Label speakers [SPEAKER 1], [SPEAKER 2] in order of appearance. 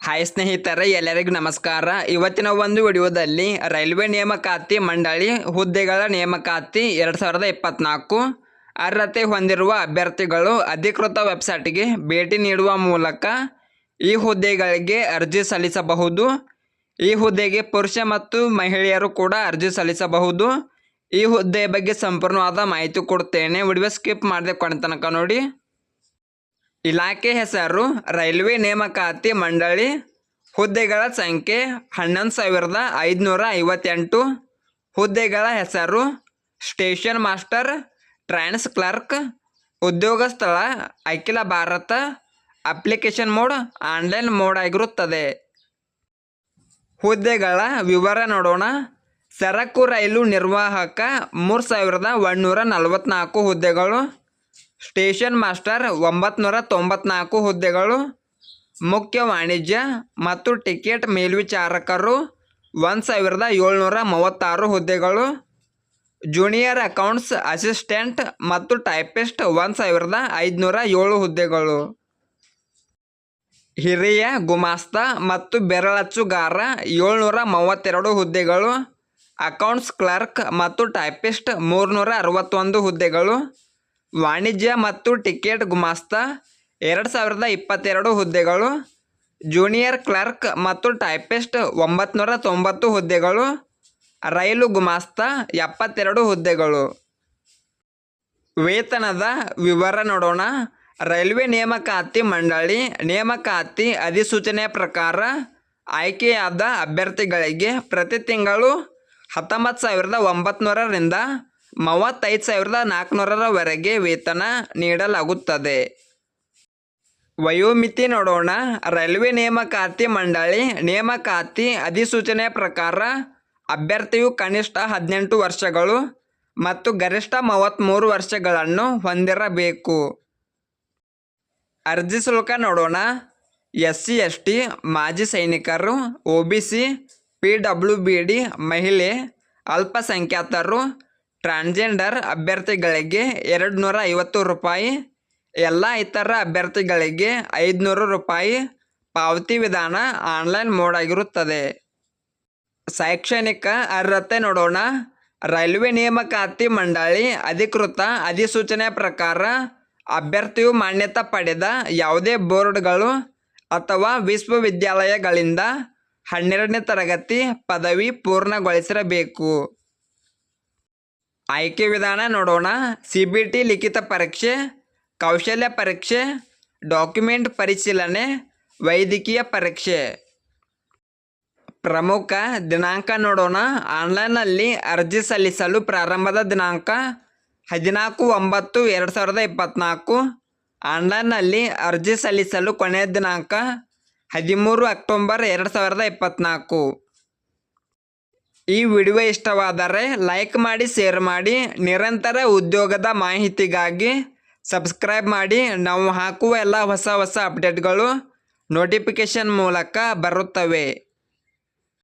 [SPEAKER 1] Hi ಸ್ನೇಹಿತರೆ, ಎಲ್ಲರಿಗೂ ನಮಸ್ಕಾರ. ಇವತ್ತಿನ ಒಂದು ವಿಡಿಯೋದಲ್ಲಿ ರೈಲ್ವೆ ನೇಮಕಾತಿ ಮಂಡಳಿ ಹುದ್ದೆಗಳ ನೇಮಕಾತಿ 2024 ಅರ್ಹತೆ ಹೊಂದಿರುವ ಅಭ್ಯರ್ಥಿಗಳು ಅಧಿಕೃತ ವೆಬ್ಸೈಟ್ಗೆ ಭೇಟಿ ನೀಡುವ ಮೂಲಕ ಈ ಹುದ್ದೆಗಳಿಗೆ ಅರ್ಜಿ ಸಲ್ಲಿಸಬಹುದು. ಈ ಹುದ್ದೆಗೆ ಪುರುಷ ಮತ್ತು ಮಹಿಳೆಯರು ಕೂಡ ಅರ್ಜಿ ಸಲ್ಲಿಸಬಹುದು. ಈ ಹುದ್ದೆಯ ಬಗ್ಗೆ ಸಂಪೂರ್ಣವಾದ ಮಾಹಿತಿ ಕೊಡ್ತೇನೆ. ವಿಡಿಯೋ ಸ್ಕಿಪ್ ಮಾಡದೆ ಕೊನೆ ತನಕ ನೋಡಿ. ಇಲಾಖೆ ಹೆಸರು ರೈಲ್ವೆ ನೇಮಕಾತಿ ಮಂಡಳಿ. ಹುದ್ದೆಗಳ ಸಂಖ್ಯೆ 11,558. ಹುದ್ದೆಗಳ ಹೆಸರು ಸ್ಟೇಷನ್ ಮಾಸ್ಟರ್, ಟ್ರಾನ್ಸ್ ಕ್ಲರ್ಕ್. ಉದ್ಯೋಗ ಸ್ಥಳ ಅಖಿಲ Bharat. Application mode online mode ಆಗಿರುತ್ತದೆ. ಹುದ್ದೆಗಳ ವಿವರ ನೋಡೋಣ. ಸರಕು ರೈಲು ನಿರ್ವಾಹಕ 3,144 ಹುದ್ದೆಗಳು. ಸ್ಟೇಷನ್ ಮಾಸ್ಟರ್ 994 ಹುದ್ದೆಗಳು. ಮುಖ್ಯ ವಾಣಿಜ್ಯ ಮತ್ತು ಟಿಕೆಟ್ ಮೇಲ್ವಿಚಾರಕರು 1,736 ಹುದ್ದೆಗಳು. ಜೂನಿಯರ್ ಅಕೌಂಟ್ಸ್ ಅಸಿಸ್ಟೆಂಟ್ ಮತ್ತು ಟೈಪಿಸ್ಟ್ 1,507 ಹುದ್ದೆಗಳು. ಹಿರಿಯ ಗುಮಾಸ್ತ ಮತ್ತು ಬೆರಳಚ್ಚುಗಾರ 732 ಹುದ್ದೆಗಳು. ಅಕೌಂಟ್ಸ್ ಕ್ಲರ್ಕ್ ಮತ್ತು ಟೈಪಿಸ್ಟ್ 361 ಹುದ್ದೆಗಳು. ವಾಣಿಜ್ಯ ಮತ್ತು ಟಿಕೆಟ್ ಗುಮಾಸ್ತ 2,022 ಹುದ್ದೆಗಳು. ಜೂನಿಯರ್ ಕ್ಲರ್ಕ್ ಮತ್ತು ಟೈಪಿಸ್ಟ್ 990 ಹುದ್ದೆಗಳು. ರೈಲು ಗುಮಾಸ್ತ 72 ಹುದ್ದೆಗಳು. ವೇತನದ ವಿವರ ನೋಡೋಣ. ರೈಲ್ವೆ ನೇಮಕಾತಿ ಮಂಡಳಿ ನೇಮಕಾತಿ ಅಧಿಸೂಚನೆಯ ಪ್ರಕಾರ ಆಯ್ಕೆಯಾದ ಅಭ್ಯರ್ಥಿಗಳಿಗೆ ಪ್ರತಿ ತಿಂಗಳು 19,900 ರಿಂದ 35,400 ವೇತನ ನೀಡಲಾಗುತ್ತದೆ. ವಯೋಮಿತಿ ನೋಡೋಣ. ರೈಲ್ವೆ ನೇಮಕಾತಿ ಮಂಡಳಿ ನೇಮಕಾತಿ ಅಧಿಸೂಚನೆಯ ಪ್ರಕಾರ ಅಭ್ಯರ್ಥಿಯು ಕನಿಷ್ಠ 18 ವರ್ಷಗಳು ಮತ್ತು ಗರಿಷ್ಠ 33 ವರ್ಷಗಳನ್ನು ಹೊಂದಿರಬೇಕು. ಅರ್ಜಿ ಶುಲ್ಕ ನೋಡೋಣ. SC ST, ಮಾಜಿ ಸೈನಿಕರು, OBC, PWBD, ಮಹಿಳೆ, ಅಲ್ಪಸಂಖ್ಯಾತರು, ಟ್ರಾನ್ಸ್ಜೆಂಡರ್ ಅಭ್ಯರ್ಥಿಗಳಿಗೆ 250 ರೂಪಾಯಿ. ಎಲ್ಲ ಇತರ ಅಭ್ಯರ್ಥಿಗಳಿಗೆ 500 ರೂಪಾಯಿ. ಪಾವತಿ ವಿಧಾನ ಆನ್ಲೈನ್ ಮೋಡ್ ಆಗಿರುತ್ತದೆ. ಶೈಕ್ಷಣಿಕ ಅರ್ಹತೆ ನೋಡೋಣ. ರೈಲ್ವೆ ನೇಮಕಾತಿ ಮಂಡಳಿ ಅಧಿಕೃತ ಅಧಿಸೂಚನೆಯ ಪ್ರಕಾರ ಅಭ್ಯರ್ಥಿಯು ಮಾನ್ಯತೆ ಪಡೆದ ಯಾವುದೇ ಬೋರ್ಡ್ಗಳು ಅಥವಾ ವಿಶ್ವವಿದ್ಯಾಲಯಗಳಿಂದ 12ನೇ ತರಗತಿ ಪದವಿ ಪೂರ್ಣಗೊಳಿಸಿರಬೇಕು. ಆಯ್ಕೆ ವಿಧಾನ ನೋಡೋಣ. CBT ಲಿಖಿತ ಪರೀಕ್ಷೆ, ಕೌಶಲ್ಯ ಪರೀಕ್ಷೆ, ಡಾಕ್ಯುಮೆಂಟ್ ಪರಿಶೀಲನೆ, ವೈದ್ಯಕೀಯ ಪರೀಕ್ಷೆ. ಪ್ರಮುಖ ದಿನಾಂಕ ನೋಡೋಣ. ಆನ್ಲೈನ್ನಲ್ಲಿ ಅರ್ಜಿ ಸಲ್ಲಿಸಲು ಪ್ರಾರಂಭದ ದಿನಾಂಕ 14/9/2024. ಆನ್ಲೈನ್ನಲ್ಲಿ ಅರ್ಜಿ ಸಲ್ಲಿಸಲು ಕೊನೆಯ ದಿನಾಂಕ 13 ಅಕ್ಟೋಬರ್ 2024. ಈ ವಿಡಿಯೋ ಇಷ್ಟವಾದರೆ ಲೈಕ್ ಮಾಡಿ, ಶೇರ್ ಮಾಡಿ. ನಿರಂತರ ಉದ್ಯೋಗದ ಮಾಹಿತಿಗಾಗಿ ಸಬ್ಸ್ಕ್ರೈಬ್ ಮಾಡಿ. ನಾವು ಹಾಕುವ ಎಲ್ಲ ಹೊಸ ಅಪ್ಡೇಟ್ಗಳು ನೋಟಿಫಿಕೇಷನ್ ಮೂಲಕ ಬರುತ್ತವೆ.